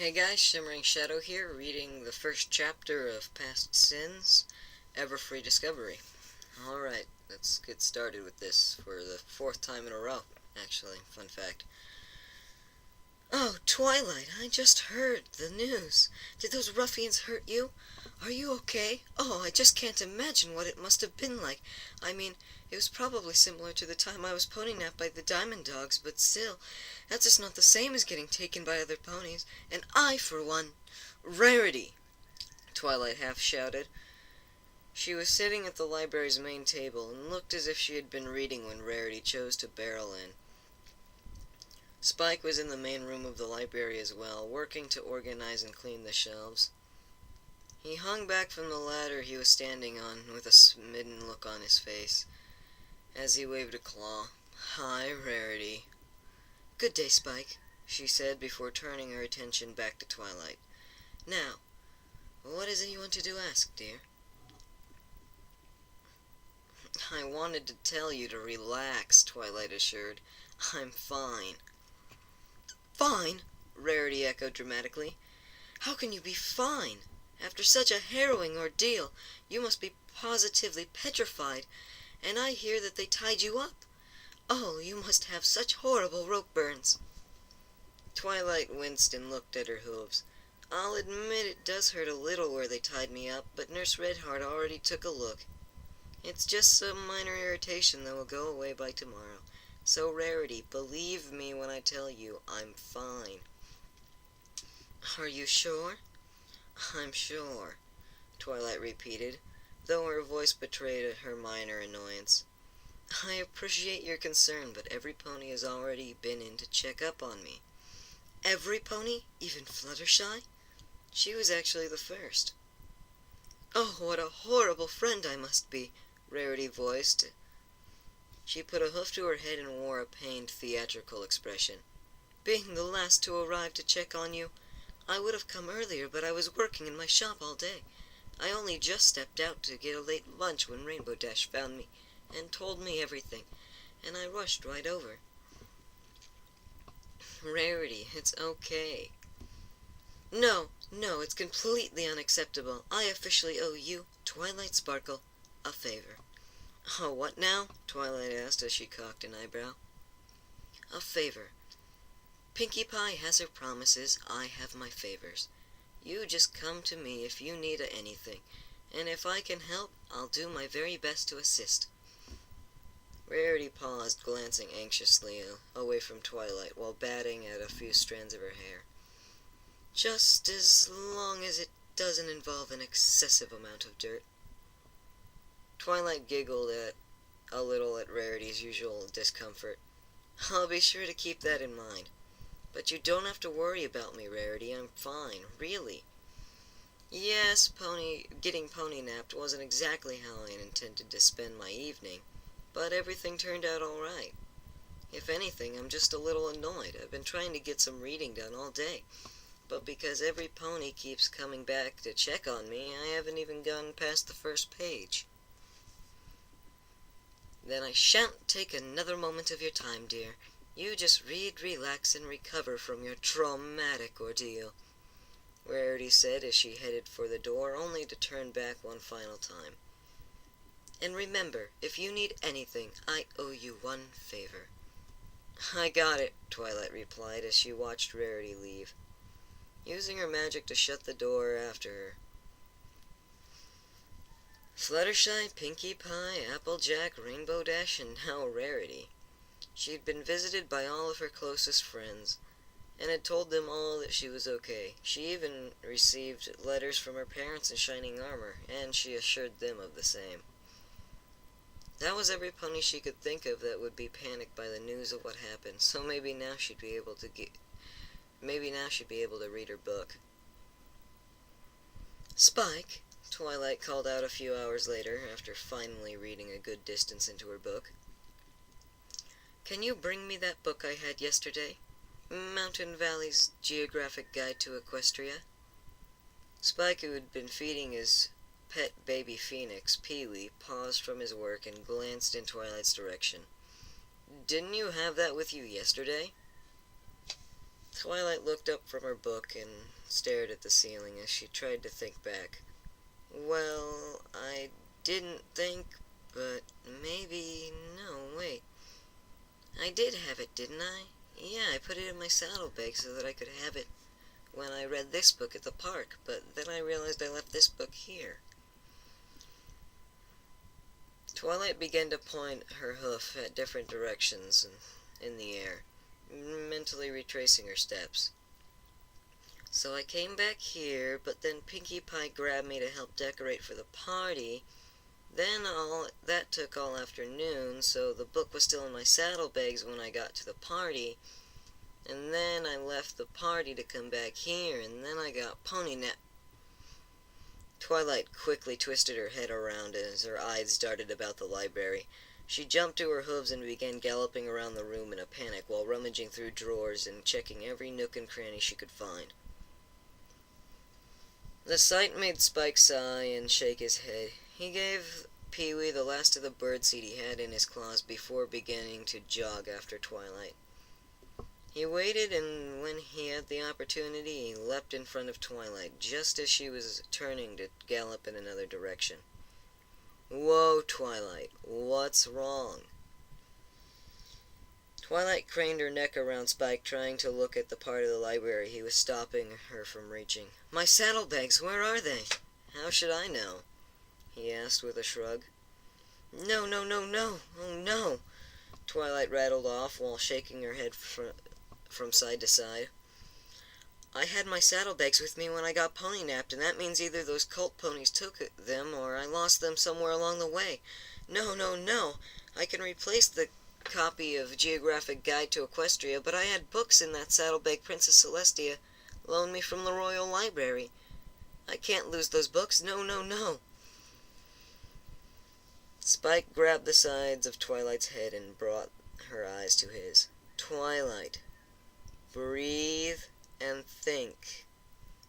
Hey guys, Shimmering Shadow here, reading the first chapter of Past Sins, Everfree Discovery. Alright, let's get started with this for the fourth time in a row, actually, fun fact. Oh, Twilight, I just heard the news. Did those ruffians hurt you? Are you okay? Oh, I just can't imagine what it must have been like. I mean, it was probably similar to the time I was pony napped by the Diamond Dogs, but still, that's just not the same as getting taken by other ponies. And I, for one... Rarity! Twilight half shouted. She was sitting at the library's main table and looked as if she had been reading when Rarity chose to barrel in. Spike was in the main room of the library as well, working to organize and clean the shelves. He hung back from the ladder he was standing on with a smitten look on his face as he waved a claw. "Hi, Rarity." "Good day, Spike," she said before turning her attention back to Twilight. "Now, what is it you want to ask, dear?" "I wanted to tell you to relax," Twilight assured. "I'm fine." "Fine?" Rarity echoed dramatically. "How can you be fine? After such a harrowing ordeal, you must be positively petrified. And I hear that they tied you up. Oh, you must have such horrible rope burns." Twilight winced and looked at her hooves. "I'll admit it does hurt a little where they tied me up, but Nurse Redheart already took a look. It's just some minor irritation that will go away by tomorrow. So, Rarity, believe me when I tell you I'm fine." "Are you sure?" "I'm sure," Twilight repeated, though her voice betrayed her minor annoyance. "I appreciate your concern, but every pony has already been in to check up on me." "Every pony? Even Fluttershy?" "She was actually the first." "Oh, what a horrible friend I must be," Rarity voiced. She put a hoof to her head and wore a pained, theatrical expression. "Being the last to arrive to check on you. I would have come earlier, but I was working in my shop all day. I only just stepped out to get a late lunch when Rainbow Dash found me and told me everything, and I rushed right over." "Rarity, it's okay." No, it's completely unacceptable. I officially owe you, Twilight Sparkle, a favor." "Oh, what now?" Twilight asked as she cocked an eyebrow. "A favor. Pinkie Pie has her promises, I have my favors. You just come to me if you need anything, and if I can help, I'll do my very best to assist." Rarity paused, glancing anxiously away from Twilight while batting at a few strands of her hair. "Just as long as it doesn't involve an excessive amount of dirt." Twilight giggled a little at Rarity's usual discomfort. "I'll be sure to keep that in mind. But you don't have to worry about me, Rarity. I'm fine, really. Yes, getting pony napped wasn't exactly how I intended to spend my evening, but everything turned out all right. If anything, I'm just a little annoyed. I've been trying to get some reading done all day, but because every pony keeps coming back to check on me, I haven't even gotten past the first page." "Then I shan't take another moment of your time, dear. You just read, relax, and recover from your traumatic ordeal," Rarity said as she headed for the door, only to turn back one final time. "And remember, if you need anything, I owe you one favor." "I got it," Twilight replied as she watched Rarity leave, using her magic to shut the door after her. Fluttershy, Pinkie Pie, Applejack, Rainbow Dash, and now Rarity. She had been visited by all of her closest friends, and had told them all that she was okay. She even received letters from her parents in shining armor, and she assured them of the same. That was every pony she could think of that would be panicked by the news of what happened, so maybe now she'd be able to read her book. "Spike," Twilight called out a few hours later, after finally reading a good distance into her book, "can you bring me that book I had yesterday? Mountain Valley's Geographic Guide to Equestria?" Spike, who had been feeding his pet baby phoenix, Peewee, paused from his work and glanced in Twilight's direction. "Didn't you have that with you yesterday?" Twilight looked up from her book and stared at the ceiling as she tried to think back. Well, I didn't think, but maybe... No, wait. I did have it, didn't I? Yeah, I put it in my saddlebag so that I could have it when I read this book at the park, but then I realized I left this book here. Twilight began to point her hoof at different directions in the air, mentally retracing her steps. So I came back here, but then Pinkie Pie grabbed me to help decorate for the party. Then that took all afternoon, so the book was still in my saddlebags when I got to the party. And then I left the party to come back here, and then I got pony nap. Twilight quickly twisted her head around as her eyes darted about the library. She jumped to her hooves and began galloping around the room in a panic while rummaging through drawers and checking every nook and cranny she could find. The sight made Spike sigh and shake his head. He gave Pee-wee the last of the birdseed he had in his claws before beginning to jog after Twilight. He waited, and when he had the opportunity, he leapt in front of Twilight, just as she was turning to gallop in another direction. Whoa, Twilight, what's wrong? Twilight craned her neck around Spike, trying to look at the part of the library he was stopping her from reaching. My saddlebags, where are they? How should I know? He asked with a shrug. No, no, no, no, oh no, Twilight rattled off while shaking her head from side to side. I had my saddlebags with me when I got pony-napped, and that means either those cult ponies took them or I lost them somewhere along the way. No, no, no, I can replace the copy of Geographic Guide to Equestria, but I had books in that saddlebag Princess Celestia loaned me from the Royal Library. I can't lose those books, no, no, no. Spike grabbed the sides of Twilight's head and brought her eyes to his. Twilight, breathe and think.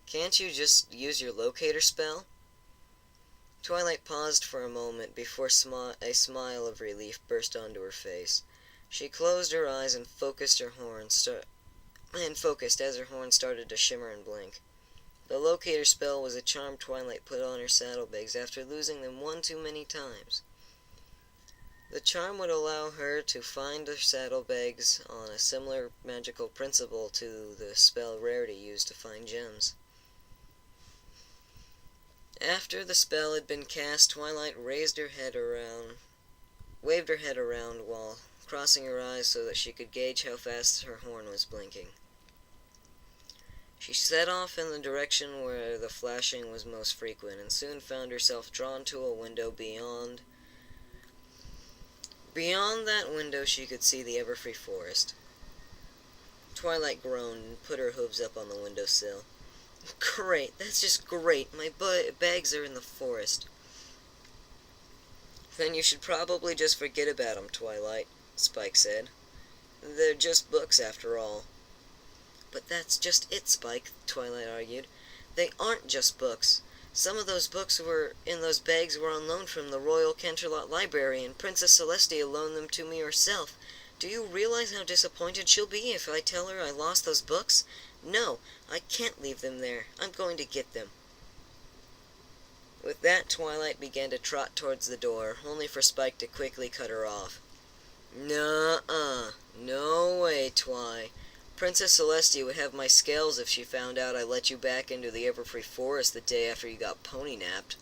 Can't you just use your locator spell? Twilight paused for a moment before a smile of relief burst onto her face. She closed her eyes and focused as her horn started to shimmer and blink. The locator spell was a charm Twilight put on her saddlebags after losing them one too many times. The charm would allow her to find her saddlebags on a similar magical principle to the spell Rarity used to find gems. After the spell had been cast, Twilight waved her head around while crossing her eyes so that she could gauge how fast her horn was blinking. She set off in the direction where the flashing was most frequent and soon found herself drawn to a window beyond. Beyond that window she could see the Everfree Forest. Twilight groaned and put her hooves up on the windowsill. Great, that's just great. My bags are in the forest. Then you should probably just forget about them, Twilight, Spike said. They're just books after all. But that's just it, Spike, Twilight argued. They aren't just books. Some of those books in those bags were on loan from the Royal Canterlot Library, and Princess Celestia loaned them to me herself. Do you realize how disappointed she'll be if I tell her I lost those books? No, I can't leave them there. I'm going to get them. With that, Twilight began to trot towards the door, only for Spike to quickly cut her off. Nuh-uh. No way, Twi. Princess Celestia would have my scales if she found out I let you back into the Everfree Forest the day after you got pony-napped.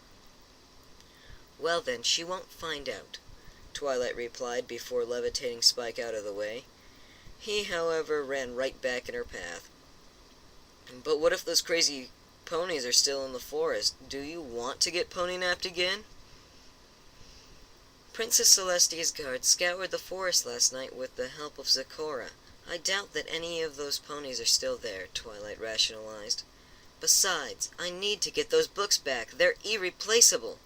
Well then, she won't find out, Twilight replied before levitating Spike out of the way. He, however, ran right back in her path. But what if those crazy ponies are still in the forest? Do you want to get pony-napped again? Princess Celestia's guards scoured the forest last night with the help of Zecora. I doubt that any of those ponies are still there, Twilight rationalized. Besides, I need to get those books back. They're irreplaceable.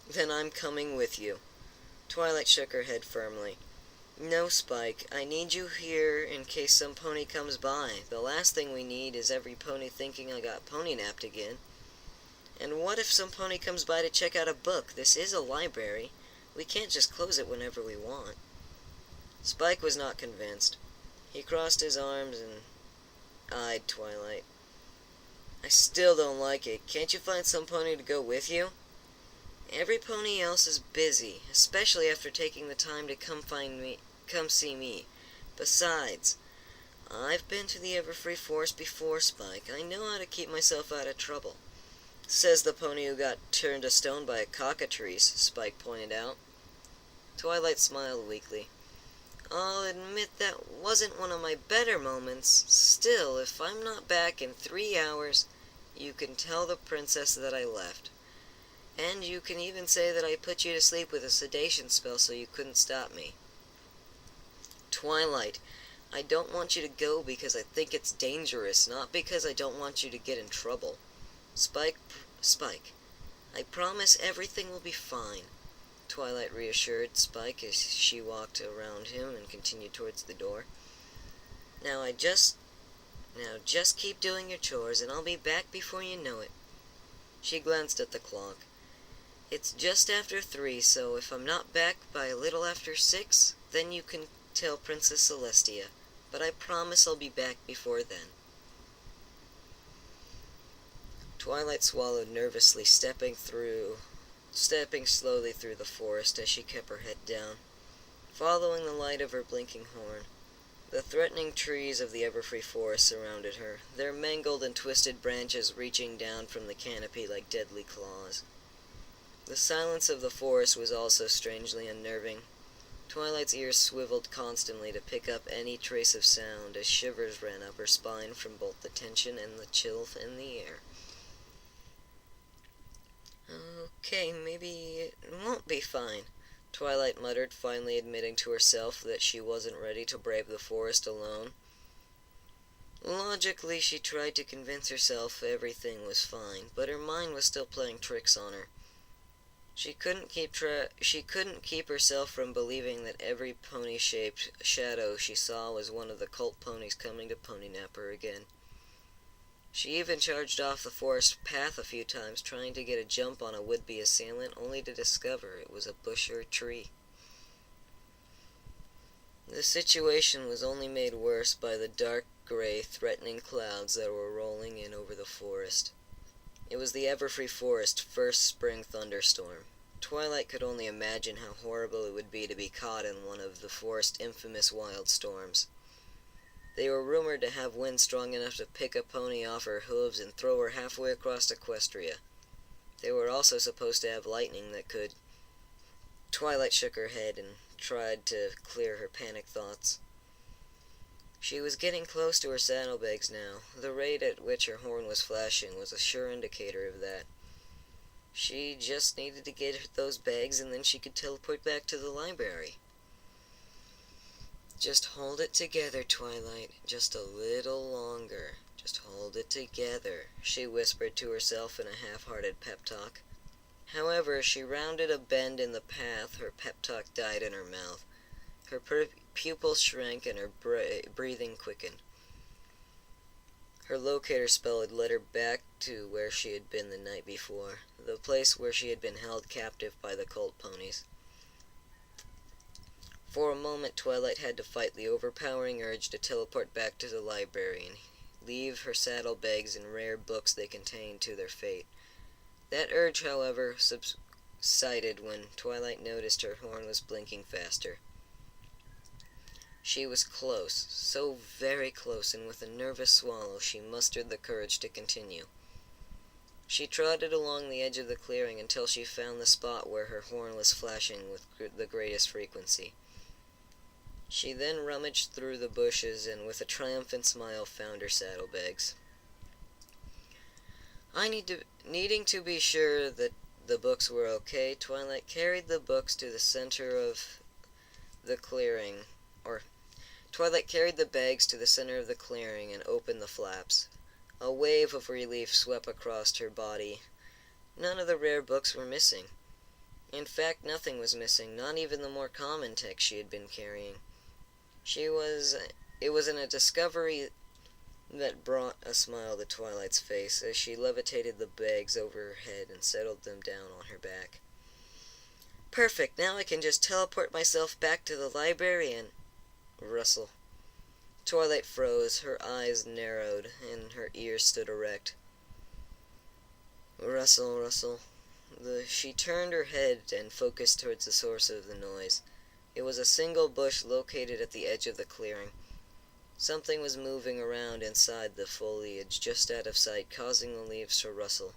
Then I'm coming with you. Twilight shook her head firmly. No, Spike, I need you here in case some pony comes by. The last thing we need is every pony thinking I got pony-napped again. And what if some pony comes by to check out a book? This is a library. We can't just close it whenever we want. Spike was not convinced. He crossed his arms and eyed Twilight. I still don't like it. Can't you find some pony to go with you? Every pony else is busy, especially after taking the time to come see me. Besides, I've been to the Everfree Forest before, Spike. I know how to keep myself out of trouble. Says the pony who got turned to stone by a cockatrice, Spike pointed out. Twilight smiled weakly. I'll admit that wasn't one of my better moments. Still, if I'm not back in 3 hours, you can tell the princess that I left. And you can even say that I put you to sleep with a sedation spell so you couldn't stop me. Twilight, I don't want you to go because I think it's dangerous, not because I don't want you to get in trouble. Spike, I promise everything will be fine, Twilight reassured Spike as she walked around him and continued towards the door. Now just keep doing your chores and I'll be back before you know it. She glanced at the clock. It's just after 3, so if I'm not back by a little after 6, then you can tell Princess Celestia, but I promise I'll be back before then. Twilight swallowed nervously, stepping slowly through the forest as she kept her head down, following the light of her blinking horn. The threatening trees of the Everfree Forest surrounded her, their mangled and twisted branches reaching down from the canopy like deadly claws. The silence of the forest was also strangely unnerving. Twilight's ears swiveled constantly to pick up any trace of sound as shivers ran up her spine from both the tension and the chill in the air. Okay, maybe it won't be fine, Twilight muttered, finally admitting to herself that she wasn't ready to brave the forest alone. Logically, she tried to convince herself everything was fine, but her mind was still playing tricks on her. She couldn't keep herself from believing that every pony-shaped shadow she saw was one of the cult ponies coming to Ponynap her again. She even charged off the forest path a few times, trying to get a jump on a would-be assailant, only to discover it was a bush or a tree. The situation was only made worse by the dark gray, threatening clouds that were rolling in over the forest. It was the Everfree Forest's first spring thunderstorm. Twilight could only imagine how horrible it would be to be caught in one of the forest's infamous wild storms. They were rumored to have wind strong enough to pick a pony off her hooves and throw her halfway across Equestria. They were also supposed to have lightning that could... Twilight shook her head and tried to clear her panicked thoughts. She was getting close to her saddlebags now. The rate at which her horn was flashing was a sure indicator of that. She just needed to get those bags and then she could teleport back to the library. Just hold it together, Twilight. Just a little longer. Just hold it together, she whispered to herself in a half-hearted pep talk. However, as she rounded a bend in the path, her pep talk died in her mouth. Her pupils shrank and her breathing quickened. Her locator spell had led her back to where she had been the night before, the place where she had been held captive by the cult ponies. For a moment, Twilight had to fight the overpowering urge to teleport back to the library and leave her saddlebags and rare books they contained to their fate. That urge, however, subsided when Twilight noticed her horn was blinking faster. She was close, so very close, and with a nervous swallow she mustered the courage to continue. She trotted along the edge of the clearing until she found the spot where her horn was flashing with the greatest frequency. She then rummaged through the bushes and with a triumphant smile found her saddlebags. Needing to be sure that the books were okay, Twilight carried the books to the center of the clearing, Twilight carried the bags to the center of the clearing and opened the flaps. A wave of relief swept across her body. None of the rare books were missing. In fact, nothing was missing, not even the more common text she had been carrying. It was a discovery that brought a smile to Twilight's face as she levitated the bags over her head and settled them down on her back. Perfect, now I can just teleport myself back to the library and... Rustle. Twilight froze, her eyes narrowed, and her ears stood erect. Rustle, rustle. She turned her head and focused towards the source of the noise. It was a single bush located at the edge of the clearing. Something was moving around inside the foliage, just out of sight, causing the leaves to rustle.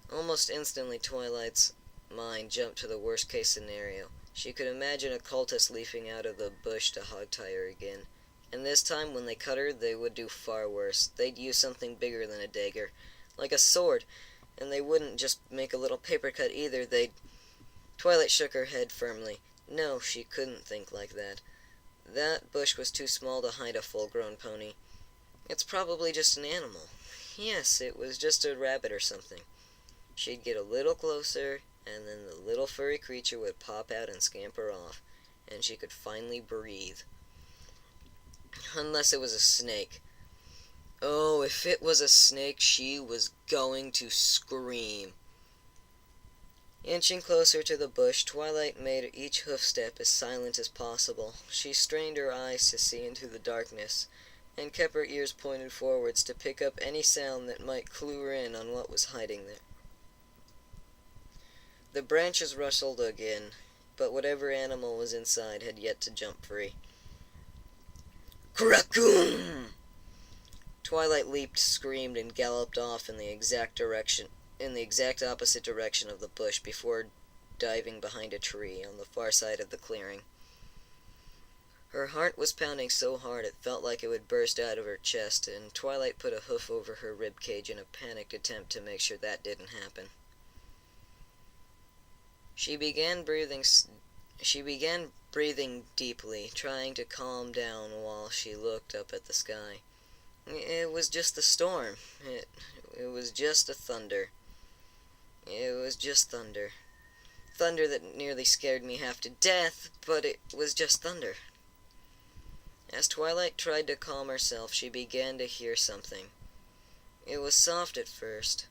Almost instantly, Twilight's mind jumped to the worst-case scenario. She could imagine a cultist leaping out of the bush to hogtie her again. And this time, when they cut her, they would do far worse. They'd use something bigger than a dagger, like a sword, and they wouldn't just make a little paper cut either. Twilight shook her head firmly. No, she couldn't think like that. That bush was too small to hide a full-grown pony. It's probably just an animal. Yes, it was just a rabbit or something. She'd get a little closer, and then the little furry creature would pop out and scamper off, and she could finally breathe. Unless it was a snake. Oh, if it was a snake, she was going to scream. Inching closer to the bush, Twilight made each hoof step as silent as possible. She strained her eyes to see into the darkness, and kept her ears pointed forwards to pick up any sound that might clue her in on what was hiding there. The branches rustled again, but whatever animal was inside had yet to jump free. Crackoom! Twilight leaped, screamed, and galloped off in the exact opposite direction of the bush before diving behind a tree on the far side of the clearing. Her heart was pounding so hard it felt like it would burst out of her chest, and Twilight put a hoof over her rib cage in a panicked attempt to make sure that didn't happen. She began breathing deeply, trying to calm down while she looked up at the sky. It was just the storm. It was just a thunder. It was just thunder. Thunder that nearly scared me half to death, but it was just thunder. As Twilight tried to calm herself, she began to hear something. It was soft at first,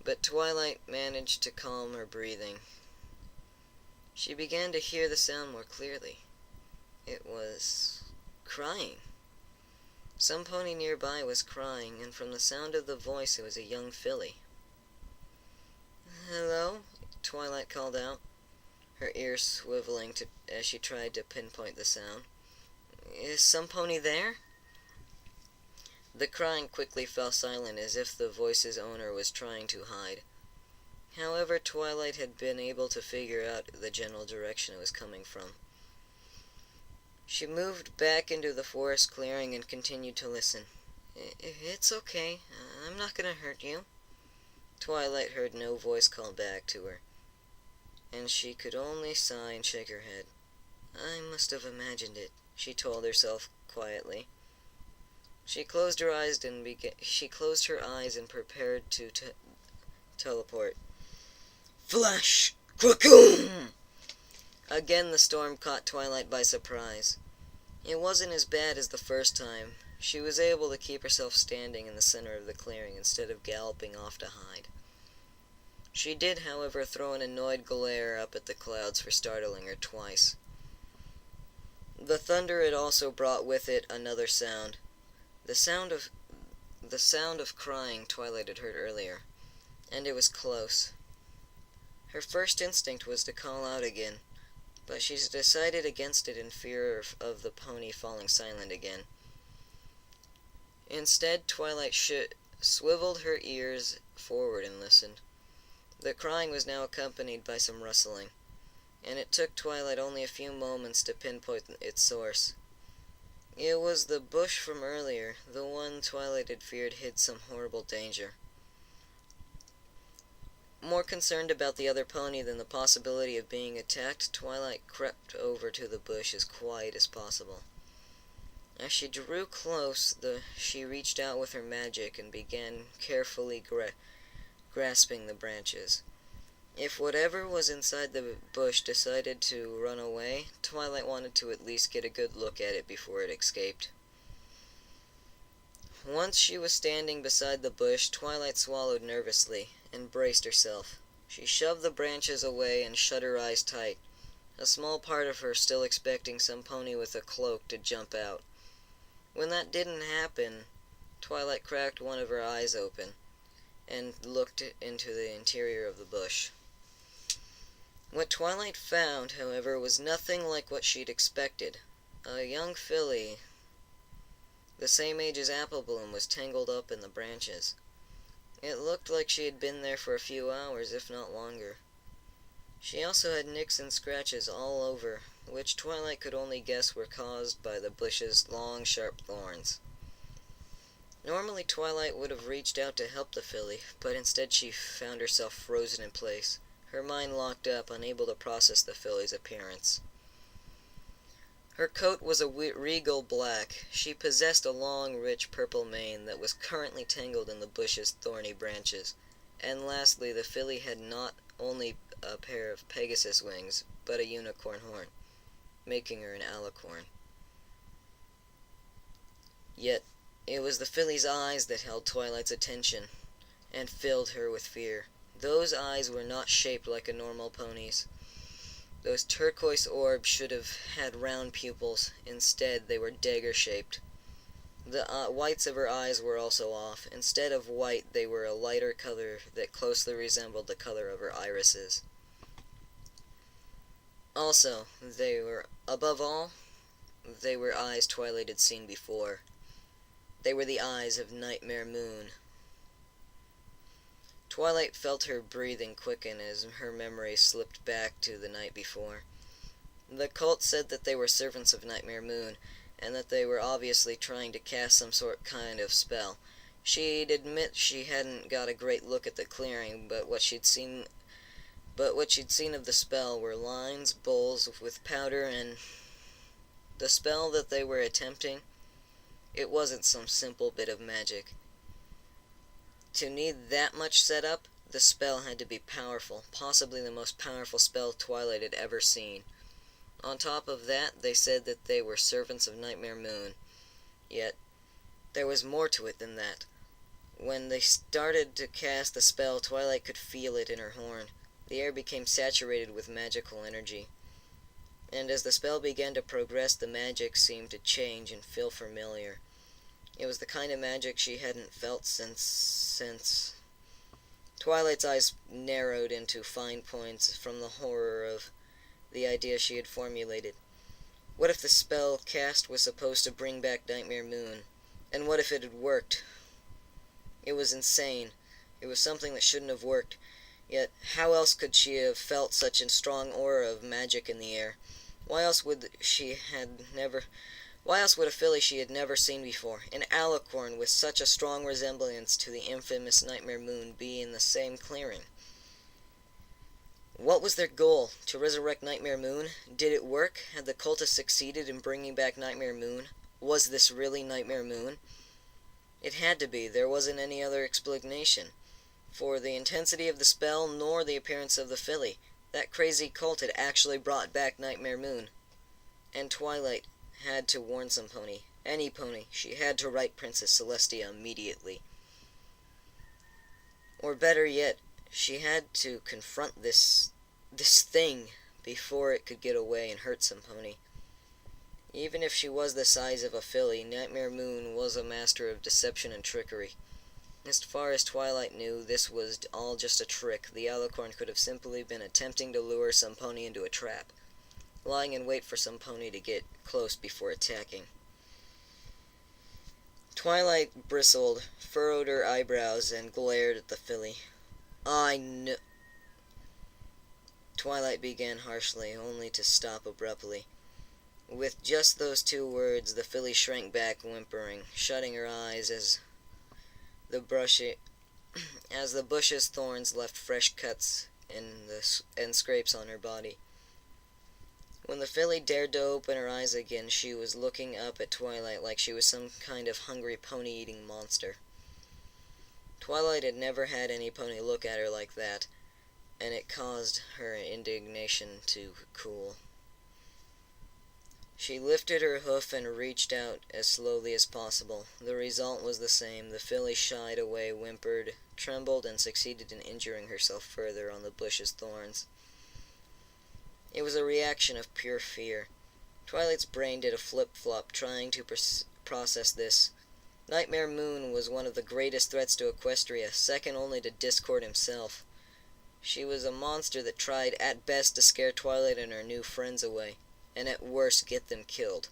but Twilight managed to calm her breathing. She began to hear the sound more clearly. It was crying. Some pony nearby was crying, and from the sound of the voice it was a young filly. "Hello?" Twilight called out, her ears swiveling as she tried to pinpoint the sound. "Is some pony there?" The crying quickly fell silent, as if the voice's owner was trying to hide. However, Twilight had been able to figure out the general direction it was coming from. She moved back into the forest clearing and continued to listen. "It's okay. I'm not going to hurt you." Twilight heard no voice call back to her, and she could only sigh and shake her head. "I must have imagined it," she told herself quietly. She closed her eyes and prepared to teleport. Flash! Crackoom! Again the storm caught Twilight by surprise. It wasn't as bad as the first time. She was able to keep herself standing in the center of the clearing instead of galloping off to hide. She did, however, throw an annoyed glare up at the clouds for startling her twice. The thunder had also brought with it another sound. The sound of crying Twilight had heard earlier, and it was close. Her first instinct was to call out again, but she decided against it in fear of the pony falling silent again. Instead, Twilight swiveled her ears forward and listened. The crying was now accompanied by some rustling, and it took Twilight only a few moments to pinpoint its source. It was the bush from earlier, the one Twilight had feared hid some horrible danger. More concerned about the other pony than the possibility of being attacked, Twilight crept over to the bush as quiet as possible. As she drew close, she reached out with her magic and began carefully grasping the branches. If whatever was inside the bush decided to run away, Twilight wanted to at least get a good look at it before it escaped. Once she was standing beside the bush, Twilight swallowed nervously and braced herself. She shoved the branches away and shut her eyes tight, a small part of her still expecting some pony with a cloak to jump out. When that didn't happen, Twilight cracked one of her eyes open and looked into the interior of the bush. What Twilight found, however, was nothing like what she'd expected. A young filly, the same age as Apple Bloom, was tangled up in the branches. It looked like she had been there for a few hours, if not longer. She also had nicks and scratches all over, which Twilight could only guess were caused by the bush's long, sharp thorns. Normally, Twilight would have reached out to help the filly, but instead she found herself frozen in place, her mind locked up, unable to process the filly's appearance. Her coat was a regal black. She possessed a long, rich purple mane that was currently tangled in the bush's thorny branches. And lastly, the filly had not only a pair of Pegasus wings, but a unicorn horn, making her an alicorn. Yet, it was the filly's eyes that held Twilight's attention, and filled her with fear. Those eyes were not shaped like a normal pony's. Those turquoise orbs should have had round pupils. Instead, they were dagger-shaped. The whites of her eyes were also off. Instead of white, they were a lighter color that closely resembled the color of her irises. Also, above all, they were eyes Twilight had seen before. They were the eyes of Nightmare Moon. Twilight felt her breathing quicken as her memory slipped back to the night before. The cult said that they were servants of Nightmare Moon, and that they were obviously trying to cast some kind of spell. She'd admit she hadn't got a great look at the clearing, but what she'd seen of the spell were lines, bowls with powder, and the spell that they were attempting, it wasn't some simple bit of magic. To need that much set up, the spell had to be powerful, possibly the most powerful spell Twilight had ever seen. On top of that, they said that they were servants of Nightmare Moon. Yet, there was more to it than that. When they started to cast the spell, Twilight could feel it in her horn. The air became saturated with magical energy. And as the spell began to progress, the magic seemed to change and feel familiar. It was the kind of magic she hadn't felt since... Twilight's eyes narrowed into fine points from the horror of the idea she had formulated. What if the spell cast was supposed to bring back Nightmare Moon? And what if it had worked? It was insane. It was something that shouldn't have worked. Yet, how else could she have felt such a strong aura of magic in the air? Why else would a filly she had never seen before, an alicorn with such a strong resemblance to the infamous Nightmare Moon, be in the same clearing? What was their goal? To resurrect Nightmare Moon? Did it work? Had the cultists succeeded in bringing back Nightmare Moon? Was this really Nightmare Moon? It had to be. There wasn't any other explanation. For the intensity of the spell, nor the appearance of the filly. That crazy cult had actually brought back Nightmare Moon. And Twilight had to warn some pony. Any pony. She had to write Princess Celestia immediately. Or better yet, she had to confront this thing before it could get away and hurt some pony. Even if she was the size of a filly, Nightmare Moon was a master of deception and trickery. As far as Twilight knew, this was all just a trick. The alicorn could have simply been attempting to lure some pony into a trap, lying in wait for some pony to get close before attacking. Twilight bristled, furrowed her eyebrows, and glared at the filly. I knew... Twilight began harshly, only to stop abruptly. With just those two words, the filly shrank back, whimpering, shutting her eyes as the bush's thorns left fresh cuts and scrapes on her body. When the filly dared to open her eyes again, she was looking up at Twilight like she was some kind of hungry pony-eating monster. Twilight had never had any pony look at her like that, and it caused her indignation to cool. She lifted her hoof and reached out as slowly as possible. The result was the same. The filly shied away, whimpered, trembled, and succeeded in injuring herself further on the bush's thorns. It was a reaction of pure fear. Twilight's brain did a flip-flop, trying to process this. Nightmare Moon was one of the greatest threats to Equestria, second only to Discord himself. She was a monster that tried at best to scare Twilight and her new friends away, and at worst get them killed.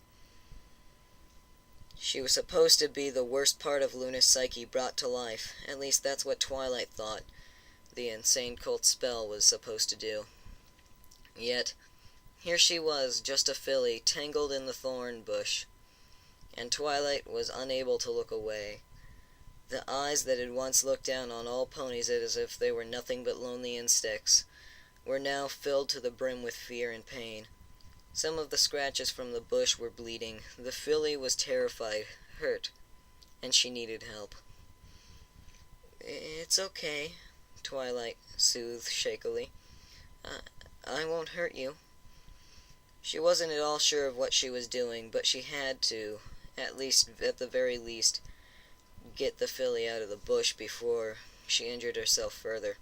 She was supposed to be the worst part of Luna's psyche brought to life. At least that's what Twilight thought the insane cult spell was supposed to do. Yet, here she was, just a filly, tangled in the thorn bush, and Twilight was unable to look away. The eyes that had once looked down on all ponies as if they were nothing but lonely insects were now filled to the brim with fear and pain. Some of the scratches from the bush were bleeding. The filly was terrified, hurt, and she needed help. "It's okay," Twilight soothed shakily. I won't hurt you." She wasn't at all sure of what she was doing, but she had to, at the very least, get the filly out of the bush before she injured herself further.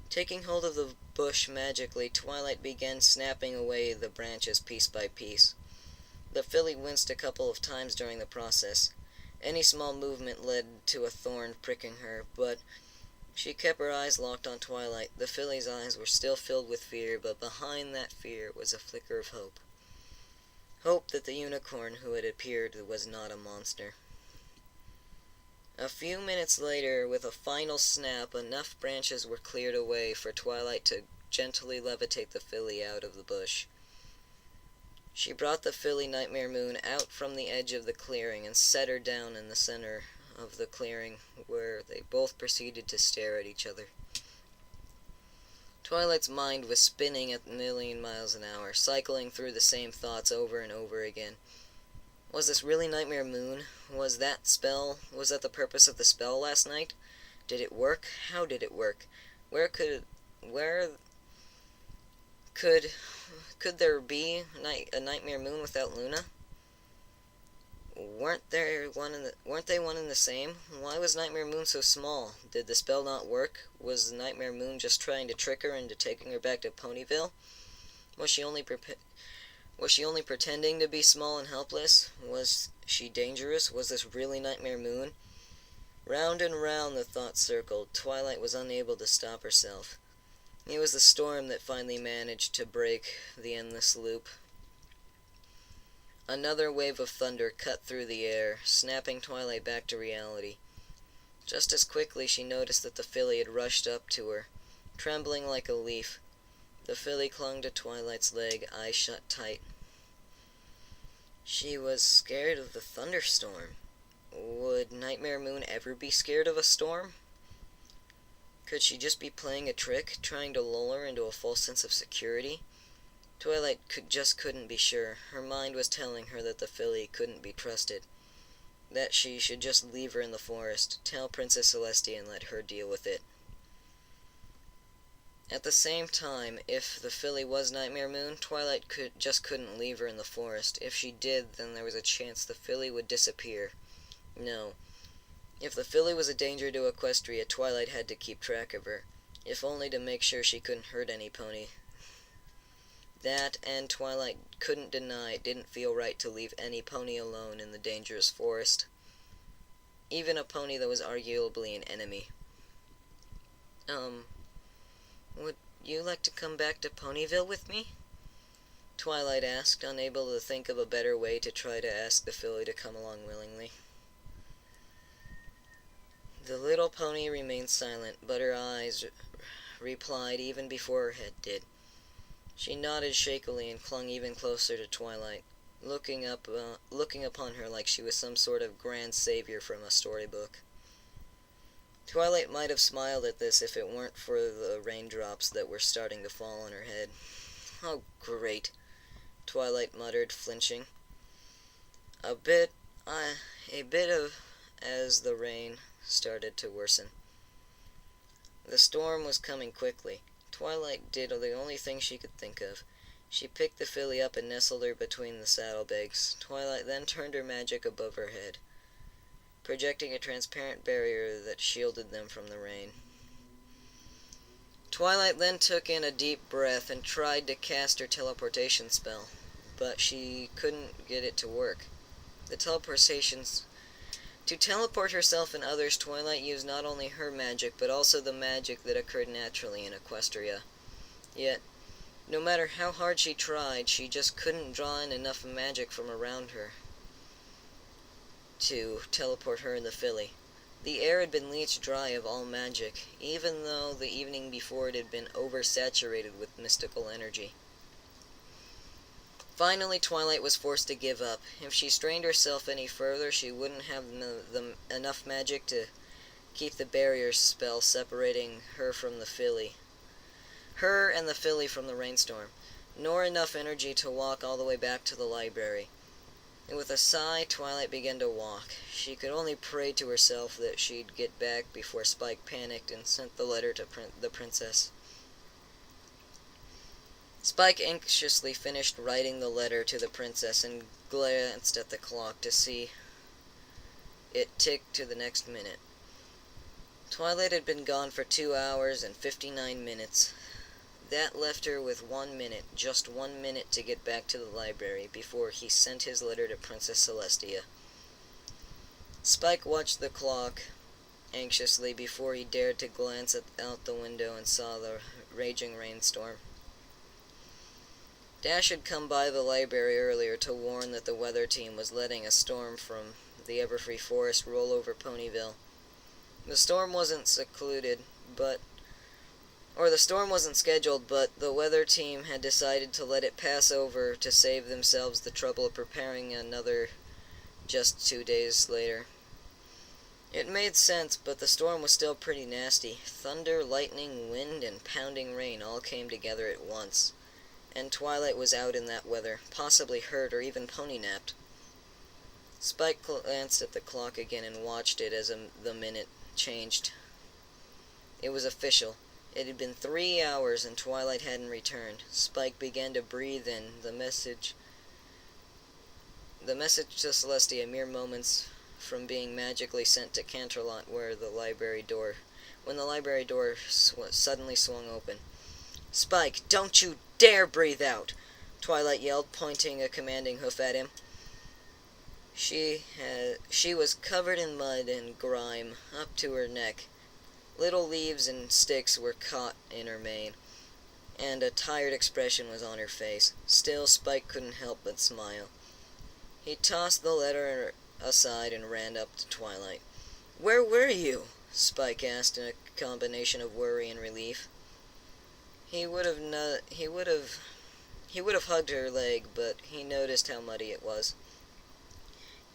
Taking hold of the bush magically, Twilight began snapping away the branches piece by piece. The filly winced a couple of times during the process. Any small movement led to a thorn pricking her, but she kept her eyes locked on Twilight. The filly's eyes were still filled with fear, but behind that fear was a flicker of hope. Hope that the unicorn who had appeared was not a monster. A few minutes later, with a final snap, enough branches were cleared away for Twilight to gently levitate the filly out of the bush. She brought the filly Nightmare Moon out from the edge of the clearing and set her down in the center of the clearing, where they both proceeded to stare at each other. Twilight's mind was spinning at a million miles an hour, cycling through the same thoughts over and over again. Was this really Nightmare Moon? Was that the purpose of the spell last night? Did it work? How did it work? Could there be a Nightmare Moon without Luna? Weren't they one and the same? Why was Nightmare Moon so small? Did the spell not work? Was Nightmare Moon just trying to trick her into taking her back to Ponyville? Was she only pretending to be small and helpless? Was she dangerous? Was this really Nightmare Moon? Round and round the thoughts circled. Twilight was unable to stop herself. It was the storm that finally managed to break the endless loop. Another wave of thunder cut through the air, snapping Twilight back to reality. Just as quickly she noticed that the filly had rushed up to her, trembling like a leaf. The filly clung to Twilight's leg, eyes shut tight. She was scared of the thunderstorm. Would Nightmare Moon ever be scared of a storm? Could she just be playing a trick, trying to lull her into a false sense of security? Twilight couldn't be sure. Her mind was telling her that the filly couldn't be trusted, that she should just leave her in the forest, tell Princess Celestia and let her deal with it. At the same time, if the filly was Nightmare Moon, Twilight couldn't leave her in the forest. If she did, then there was a chance the filly would disappear. No. If the filly was a danger to Equestria, Twilight had to keep track of her, if only to make sure she couldn't hurt any pony. That, and Twilight couldn't deny it didn't feel right to leave any pony alone in the dangerous forest, even a pony that was arguably an enemy. Would you like to come back to Ponyville with me?" Twilight asked, unable to think of a better way to try to ask the filly to come along willingly. The little pony remained silent, but her eyes replied even before her head did. She nodded shakily and clung even closer to Twilight, looking upon her like she was some sort of grand savior from a storybook. Twilight might have smiled at this if it weren't for the raindrops that were starting to fall on her head. "Oh, great," Twilight muttered, flinching. A bit as the rain started to worsen. The storm was coming quickly. Twilight did the only thing she could think of. She picked the filly up and nestled her between the saddlebags. Twilight then turned her magic above her head, projecting a transparent barrier that shielded them from the rain. Twilight then took in a deep breath and tried to cast her teleportation spell, but she couldn't get it to work. The teleportations. To teleport herself and others, Twilight used not only her magic, but also the magic that occurred naturally in Equestria. Yet, no matter how hard she tried, she just couldn't draw in enough magic from around her to teleport her and the filly. The air had been leached dry of all magic, even though the evening before it had been oversaturated with mystical energy. Finally, Twilight was forced to give up. If she strained herself any further, she wouldn't have enough magic to keep the barrier spell separating her from the filly. Her and the filly from the rainstorm, nor enough energy to walk all the way back to the library. And with a sigh, Twilight began to walk. She could only pray to herself that she'd get back before Spike panicked and sent the letter to the princess. Spike anxiously finished writing the letter to the princess and glanced at the clock to see it tick to the next minute. Twilight had been gone for 2 hours and 59 minutes. That left her with 1 minute, just 1 minute to get back to the library before he sent his letter to Princess Celestia. Spike watched the clock anxiously before he dared to glance out the window and saw the raging rainstorm. Dash had come by the library earlier to warn that the weather team was letting a storm from the Everfree Forest roll over Ponyville. The storm wasn't scheduled, but the weather team had decided to let it pass over to save themselves the trouble of preparing another just 2 days later. It made sense, but the storm was still pretty nasty. Thunder, lightning, wind, and pounding rain all came together at once, and Twilight was out in that weather, possibly hurt or even pony-napped. Spike glanced at the clock again and watched it as the minute changed. It was official. It had been 3 hours and Twilight hadn't returned. Spike began to breathe in the message to Celestia mere moments from being magically sent to Canterlot when the library door suddenly swung open. "Spike, don't you dare breathe out!" Twilight yelled, pointing a commanding hoof at him. She was covered in mud and grime up to her neck. Little leaves and sticks were caught in her mane, and a tired expression was on her face. Still, Spike couldn't help but smile. He tossed the letter aside and ran up to Twilight. "Where were you?" Spike asked in a combination of worry and relief. He would have hugged her leg, but he noticed how muddy it was.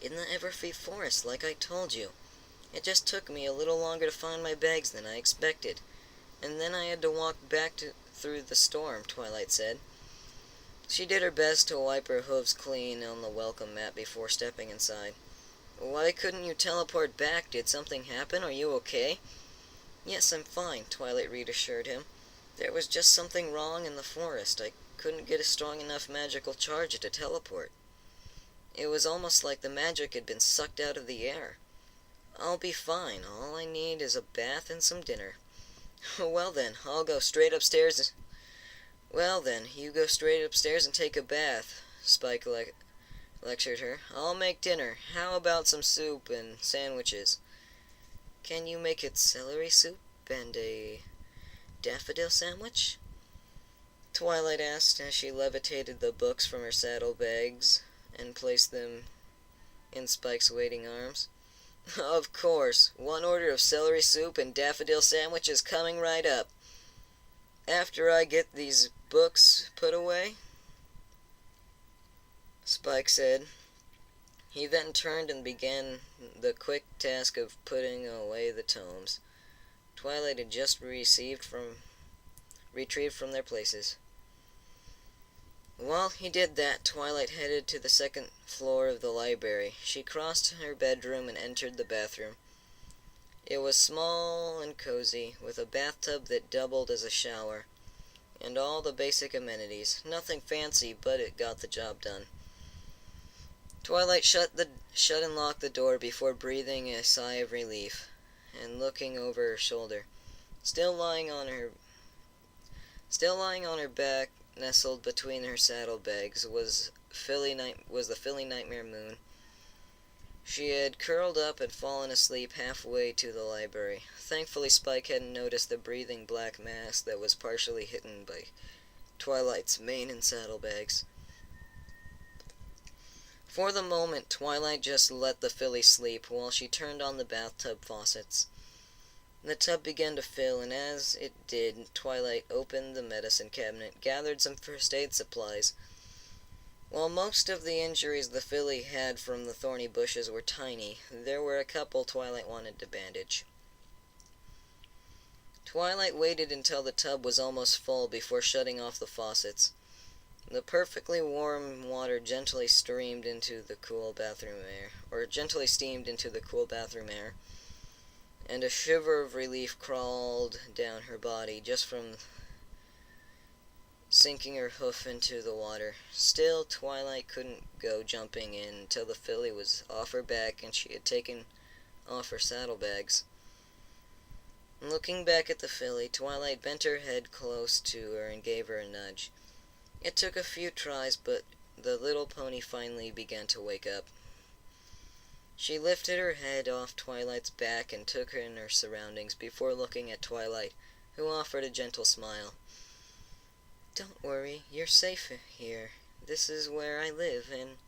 "In the Everfree Forest, like I told you. It just took me a little longer to find my bags than I expected. And then I had to walk back through the storm," Twilight said. She did her best to wipe her hooves clean on the welcome mat before stepping inside. "Why couldn't you teleport back? Did something happen? Are you okay?" "Yes, I'm fine," Twilight reassured him. "There was just something wrong in the forest. I couldn't get a strong enough magical charge to teleport. It was almost like the magic had been sucked out of the air. I'll be fine. All I need is a bath and some dinner." "Well then, you go straight upstairs and take a bath," Spike lectured her. "I'll make dinner. How about some soup and sandwiches?" "Can you make it celery soup and a daffodil sandwich?" Twilight asked as she levitated the books from her saddlebags and placed them in Spike's waiting arms. "Of course. 1 order of celery soup and daffodil sandwich is coming right up. After I get these books put away," Spike said. He then turned and began the quick task of putting away the tomes Twilight had just retrieved from their places. While he did that, Twilight headed to the second floor of the library. She crossed her bedroom and entered the bathroom. It was small and cozy, with a bathtub that doubled as a shower, and all the basic amenities. Nothing fancy, but it got the job done. Twilight shut and locked the door before breathing a sigh of relief and looking over her shoulder. Still lying on her back, nestled between her saddlebags, was the Filly Nightmare Moon. She had curled up and fallen asleep halfway to the library. Thankfully, Spike hadn't noticed the breathing black mass that was partially hidden by Twilight's mane and saddlebags. For the moment, Twilight just let the filly sleep while she turned on the bathtub faucets. The tub began to fill, and as it did, Twilight opened the medicine cabinet, gathered some first aid supplies. While most of the injuries the filly had from the thorny bushes were tiny, there were a couple Twilight wanted to bandage. Twilight waited until the tub was almost full before shutting off the faucets. The perfectly warm water gently steamed into the cool bathroom air, and a shiver of relief crawled down her body just from sinking her hoof into the water. Still, Twilight couldn't go jumping in until the filly was off her back and she had taken off her saddlebags. Looking back at the filly, Twilight bent her head close to her and gave her a nudge. It took a few tries, but the little pony finally began to wake up. She lifted her head off Twilight's back and took her in her surroundings before looking at Twilight, who offered a gentle smile. "Don't worry, you're safe here. This is where I live, and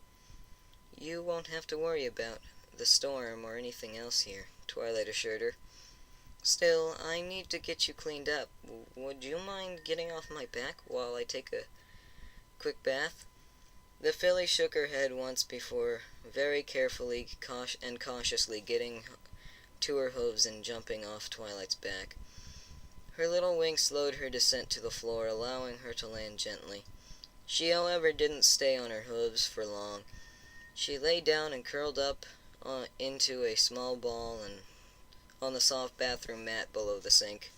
you won't have to worry about the storm or anything else here," Twilight assured her. "Still, I need to get you cleaned up. Would you mind getting off my back while I take a quick bath?" The filly shook her head once before very carefully and cautiously getting to her hooves and jumping off Twilight's back. Her little wings slowed her descent to the floor, allowing her to land gently. She, however, didn't stay on her hooves for long. She lay down and curled up into a small ball and on the soft bathroom mat below the sink.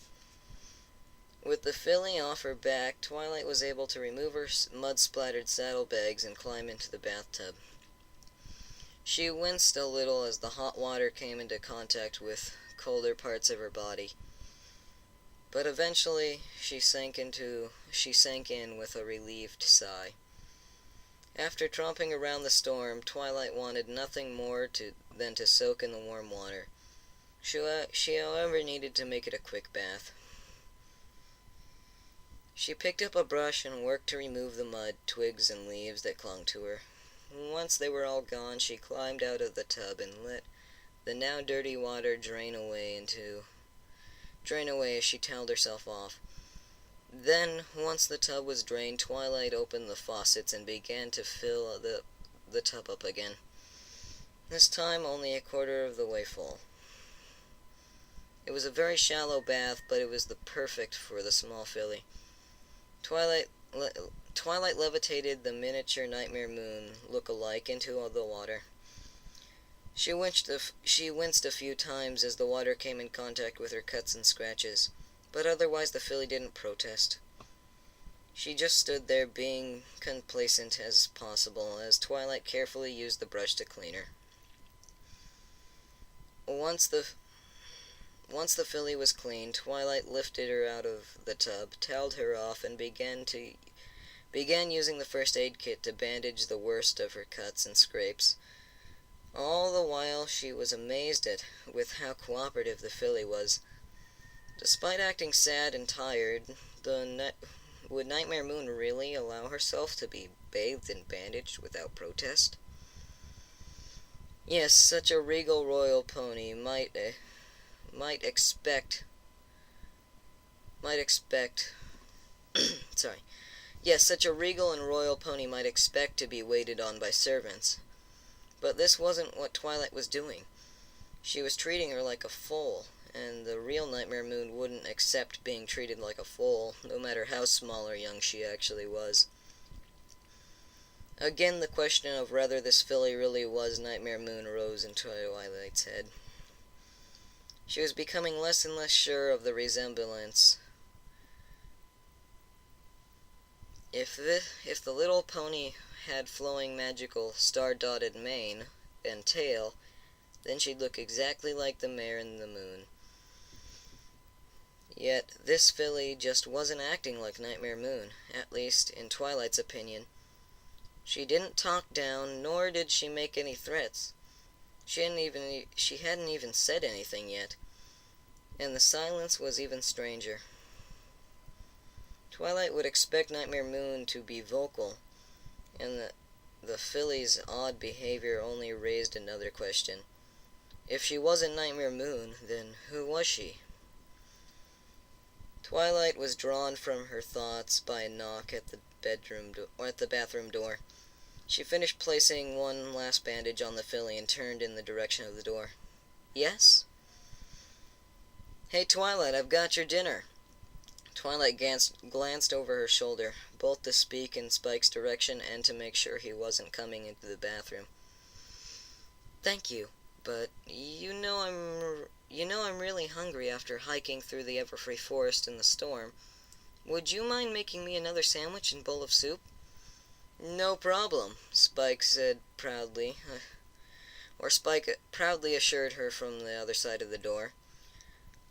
With the filly off her back, Twilight was able to remove her mud-splattered saddlebags and climb into the bathtub. She winced a little as the hot water came into contact with colder parts of her body. But eventually she sank in with a relieved sigh. After tromping around the storm, Twilight wanted nothing more than to soak in the warm water. She, however, needed to make it a quick bath. She picked up a brush and worked to remove the mud, twigs, and leaves that clung to her. Once they were all gone, she climbed out of the tub and let the now dirty water drain away as she toweled herself off. Then, once the tub was drained, Twilight opened the faucets and began to fill the tub up again. This time only a quarter of the way full. It was a very shallow bath, but it was the perfect for the small filly. Twilight levitated the miniature Nightmare Moon look-alike into the water. She winced a few times as the water came in contact with her cuts and scratches, but otherwise the filly didn't protest. She just stood there, being complacent as possible, as Twilight carefully used the brush to clean her. Once the filly was clean, Twilight lifted her out of the tub, toweled her off, and began using the first aid kit to bandage the worst of her cuts and scrapes. All the while she was amazed with how cooperative the filly was. Despite acting sad and tired, would Nightmare Moon really allow herself to be bathed and bandaged without protest? Yes, such a regal royal pony might expect Yes, such a regal and royal pony might expect to be waited on by servants. But this wasn't what Twilight was doing. She was treating her like a foal, and the real Nightmare Moon wouldn't accept being treated like a foal, no matter how small or young she actually was. Again, the question of whether this filly really was Nightmare Moon rose into Twilight's head. She was becoming less and less sure of the resemblance. If the little pony had flowing magical star-dotted mane and tail, then she'd look exactly like the mare in the moon. Yet this filly just wasn't acting like Nightmare Moon, at least in Twilight's opinion. She didn't talk down, nor did she make any threats. She hadn't even said anything yet, and the silence was even stranger. Twilight would expect Nightmare Moon to be vocal, and the filly's odd behavior only raised another question. If she wasn't Nightmare Moon, then who was she? Twilight was drawn from her thoughts by a knock at the bathroom door. She finished placing one last bandage on the filly and turned in the direction of the door. Yes? Hey, Twilight, I've got your dinner. Twilight glanced over her shoulder, both to speak in Spike's direction and to make sure he wasn't coming into the bathroom. Thank you, but you know I'm really hungry after hiking through the Everfree Forest in the storm. Would you mind making me another sandwich and bowl of soup? No problem, Spike said proudly, Spike proudly assured her from the other side of the door.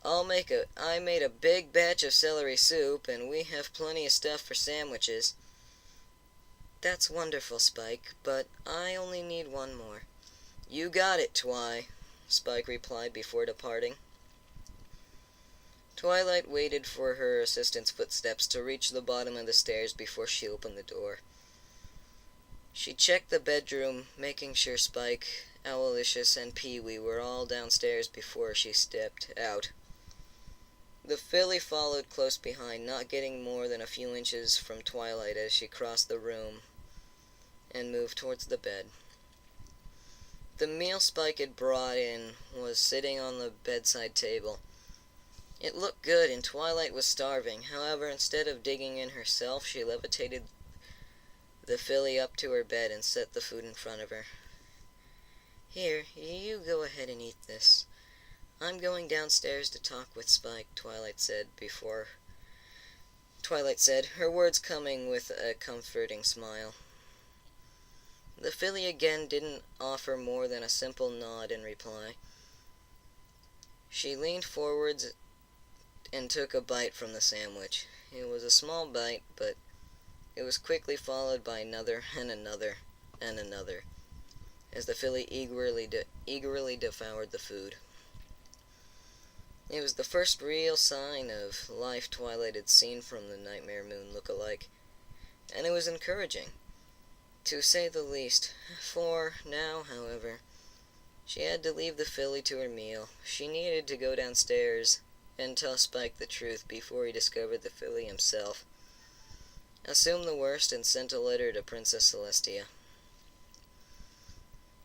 I made a big batch of celery soup, and we have plenty of stuff for sandwiches. That's wonderful, Spike, but I only need one more. You got it, Twi, Spike replied before departing. Twilight waited for her assistant's footsteps to reach the bottom of the stairs before she opened the door. She checked the bedroom, making sure Spike, Owlicious, and Pee-wee were all downstairs before she stepped out. The filly followed close behind, not getting more than a few inches from Twilight as she crossed the room and moved towards the bed. The meal Spike had brought in was sitting on the bedside table. It looked good, and Twilight was starving. However, instead of digging in herself, she levitated the filly up to her bed and set the food in front of her. Here, you go ahead and eat this. I'm going downstairs to talk with Spike, Twilight said, her words coming with a comforting smile. The filly again didn't offer more than a simple nod in reply. She leaned forwards and took a bite from the sandwich. It was a small bite, but it was quickly followed by another and another and another, as the filly eagerly devoured the food. It was the first real sign of life Twilight had seen from the Nightmare Moon look-alike, and it was encouraging, to say the least. For now, however, she had to leave the filly to her meal. She needed to go downstairs and tell Spike the truth before he discovered the filly himself, assumed the worst, and sent a letter to Princess Celestia.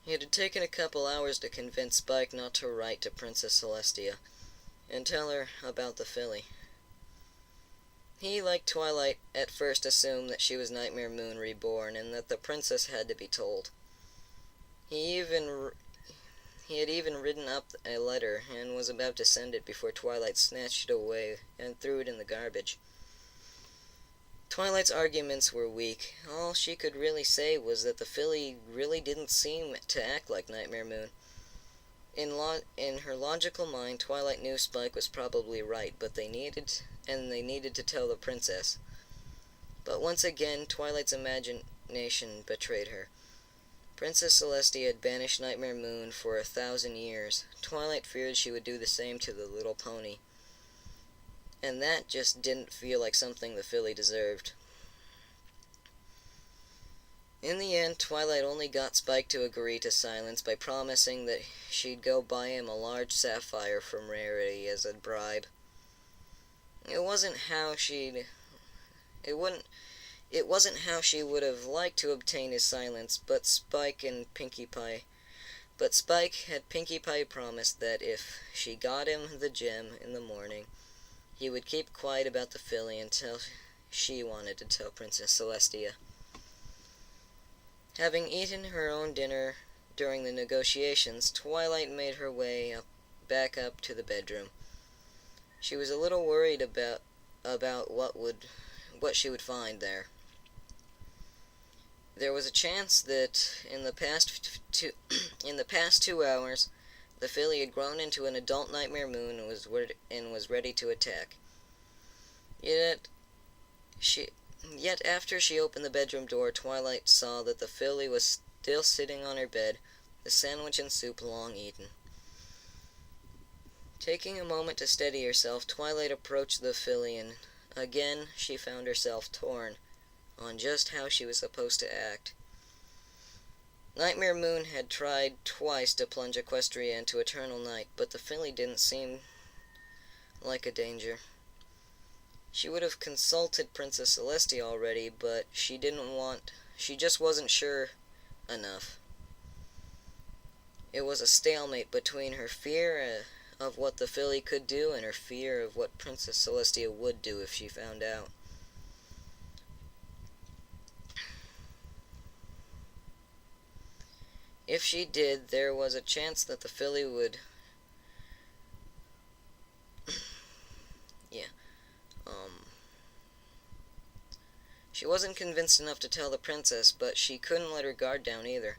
It had taken a couple hours to convince Spike not to write to Princess Celestia and tell her about the filly. He, like Twilight, at first assumed that she was Nightmare Moon reborn and that the princess had to be told. He had even written up a letter and was about to send it before Twilight snatched it away and threw it in the garbage. Twilight's arguments were weak. All she could really say was that the filly really didn't seem to act like Nightmare Moon. In her logical mind, Twilight knew Spike was probably right, but they needed to tell the princess. But once again, Twilight's imagination betrayed her. Princess Celestia had banished Nightmare Moon for 1,000 years. Twilight feared she would do the same to the little pony, and that just didn't feel like something the filly deserved. In the end, Twilight only got Spike to agree to silence by promising that she'd go buy him a large sapphire from Rarity as a bribe. It wasn't how she would have liked to obtain his silence, but Spike had Pinkie Pie promised that if she got him the gem in the morning, he would keep quiet about the filly until she wanted to tell Princess Celestia. Having eaten her own dinner during the negotiations, Twilight made her way back up to the bedroom. She was a little worried about what she would find there. There was a chance that in the past 2 hours, the filly had grown into an adult Nightmare Moon and was ready to attack. Yet after she opened the bedroom door, Twilight saw that the filly was still sitting on her bed, the sandwich and soup long eaten. Taking a moment to steady herself, Twilight approached the filly, and again she found herself torn on just how she was supposed to act. Nightmare Moon had tried twice to plunge Equestria into eternal night, but the filly didn't seem like a danger. She would have consulted Princess Celestia already, but she just wasn't sure enough. It was a stalemate between her fear of what the filly could do and her fear of what Princess Celestia would do if she found out. If she did, there was a chance that the filly would... She wasn't convinced enough to tell the princess, but she couldn't let her guard down either.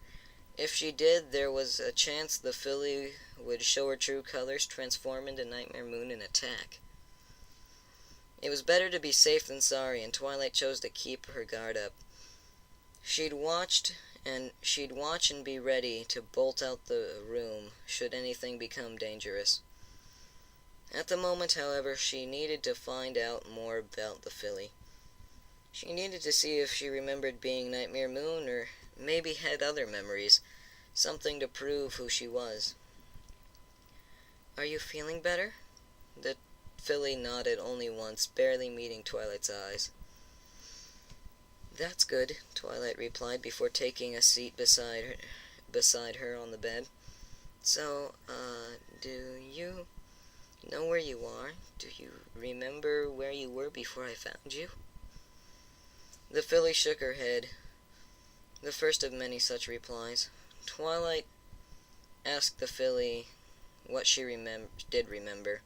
If she did, there was a chance the filly would show her true colors, transform into Nightmare Moon, and attack. It was better to be safe than sorry, and Twilight chose to keep her guard up. She'd watch and be ready to bolt out the room should anything become dangerous. At the moment, however, she needed to find out more about the filly. She needed to see if she remembered being Nightmare Moon, or maybe had other memories, something to prove who she was. "Are you feeling better?" The filly nodded only once, barely meeting Twilight's eyes. "That's good," Twilight replied before taking a seat beside her on the bed. "So, do you know where you are? Do you remember where you were before I found you?" The filly shook her head, the first of many such replies. Twilight asked the filly what she did remember,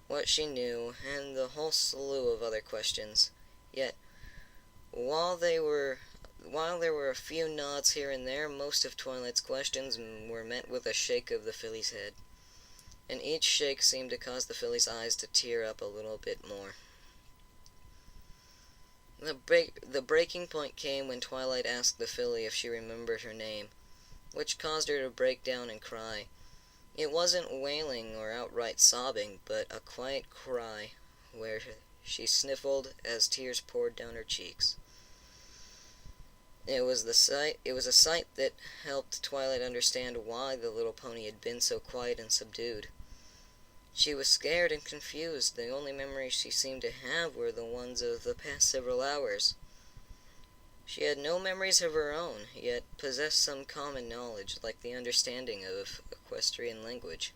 what she knew, and the whole slew of other questions. Yet, while there were a few nods here and there, most of Twilight's questions were met with a shake of the filly's head, and each shake seemed to cause the filly's eyes to tear up a little bit more. The breaking point came when Twilight asked the filly if she remembered her name, which caused her to break down and cry. It wasn't wailing or outright sobbing, but a quiet cry, where she sniffled as tears poured down her cheeks. It was a sight that helped Twilight understand why the little pony had been so quiet and subdued. She was scared and confused. The only memories she seemed to have were the ones of the past several hours. She had no memories of her own, yet possessed some common knowledge, like the understanding of equestrian language.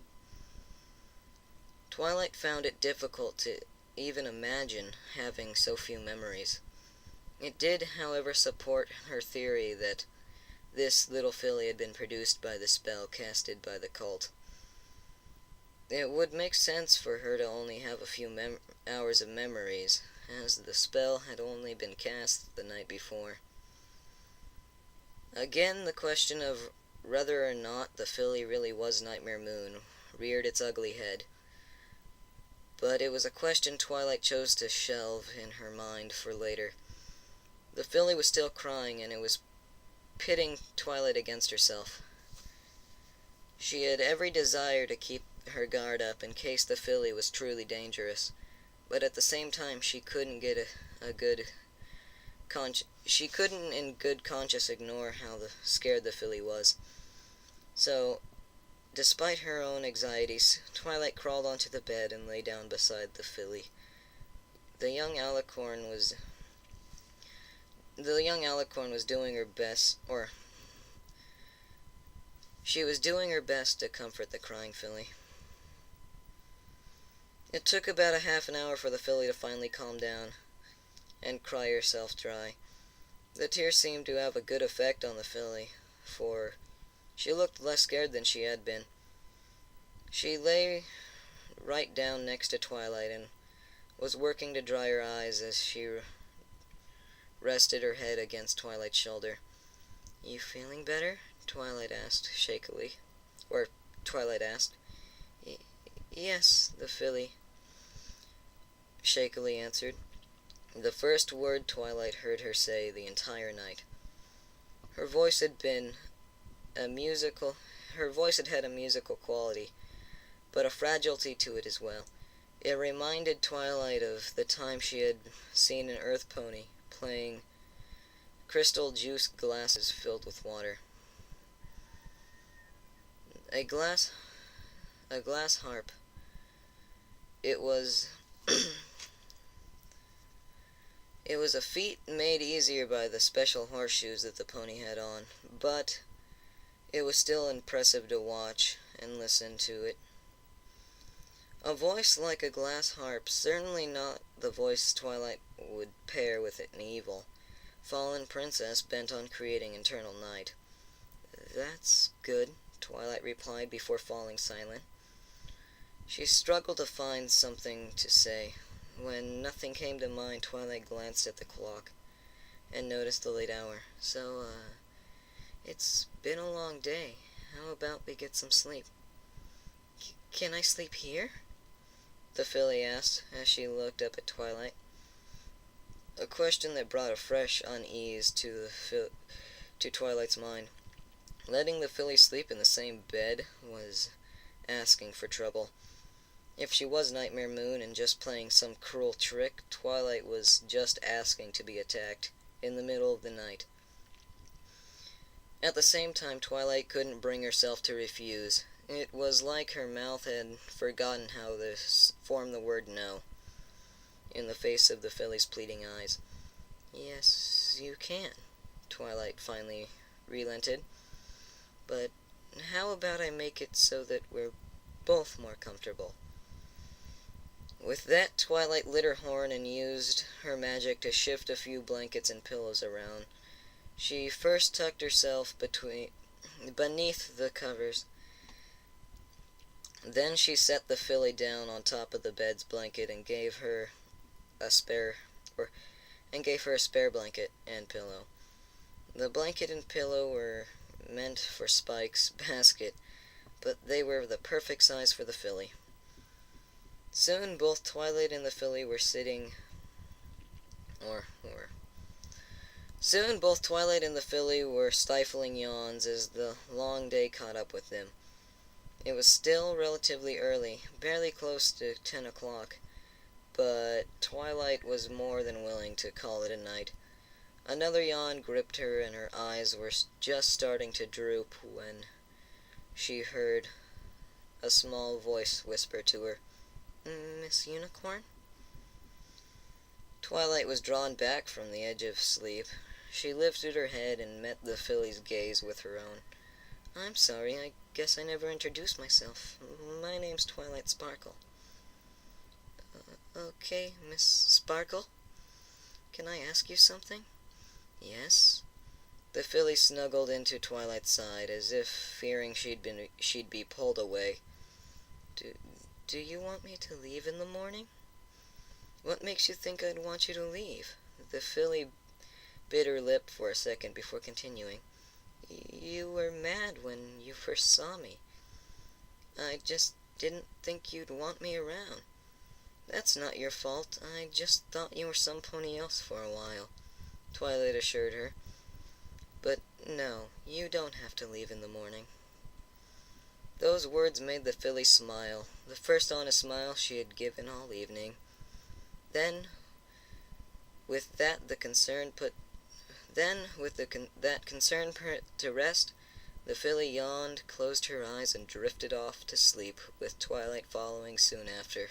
Twilight found it difficult to even imagine having so few memories. It did, however, support her theory that this little filly had been produced by the spell casted by the cult. It would make sense for her to only have a few hours of memories, as the spell had only been cast the night before. Again, the question of whether or not the filly really was Nightmare Moon reared its ugly head. But it was a question Twilight chose to shelve in her mind for later. The filly was still crying, and it was pitting Twilight against herself. She had every desire to keep her guard up in case the filly was truly dangerous, but at the same time she couldn't in good conscience ignore how scared the filly was. So, despite her own anxieties, Twilight crawled onto the bed and lay down beside the filly. The young alicorn was doing her best, she was doing her best to comfort the crying filly. It took about a half an hour for the filly to finally calm down and cry herself dry. The tears seemed to have a good effect on the filly, for she looked less scared than she had been. She lay right down next to Twilight and was working to dry her eyes as she rested her head against Twilight's shoulder. "You feeling better?" Twilight asked shakily. "Yes," the filly shakily answered. The first word Twilight heard her say the entire night. Her voice had been a musical, her voice had a musical quality, but a fragility to it as well. It reminded Twilight of the time she had seen an earth pony playing crystal juice glasses filled with water. A glass harp. It was it was a feat made easier by the special horseshoes that the pony had on, but it was still impressive to watch and listen to it. A voice like a glass harp, certainly not the voice Twilight would pair with an evil, fallen princess bent on creating eternal night. "That's good," Twilight replied before falling silent. She struggled to find something to say. When nothing came to mind, Twilight glanced at the clock and noticed the late hour. "So, it's been a long day. How about we get some sleep?" Can I sleep here?" the filly asked as she looked up at Twilight. A question that brought a fresh unease to Twilight's mind. Letting the filly sleep in the same bed was asking for trouble. If she was Nightmare Moon and just playing some cruel trick, Twilight was just asking to be attacked in the middle of the night. At the same time, Twilight couldn't bring herself to refuse. It was like her mouth had forgotten how to form the word no in the face of the filly's pleading eyes. "Yes, you can," Twilight finally relented. "But how about I make it so that we're both more comfortable?" With that, Twilight lit her horn and used her magic to shift a few blankets and pillows around. She first tucked herself beneath the covers. Then she set the filly down on top of the bed's blanket and gave her a spare blanket and pillow. The blanket and pillow were meant for Spike's basket, but they were the perfect size for the filly. Soon both Twilight and the filly were stifling yawns as the long day caught up with them. It was still relatively early, barely close to 10 o'clock, but Twilight was more than willing to call it a night. Another yawn gripped her, and her eyes were just starting to droop when she heard a small voice whisper to her, "Miss Unicorn?" Twilight was drawn back from the edge of sleep. She lifted her head and met the filly's gaze with her own. "I'm sorry, I guess I never introduced myself. My name's Twilight Sparkle." Okay, Miss Sparkle. Can I ask you something?" "Yes." The filly snuggled into Twilight's side, as if fearing she'd be pulled away. Do you want me to leave in the morning?" "What makes you think I'd want you to leave?" The filly bit her lip for a second before continuing. "You were mad when you first saw me. I just didn't think you'd want me around." "That's not your fault. I just thought you were some pony else for a while," Twilight assured her. "But no, you don't have to leave in the morning." Those words made the filly smile, the first honest smile she had given all evening. Then, with that concern put to rest, the filly yawned, closed her eyes, and drifted off to sleep, with Twilight following soon after.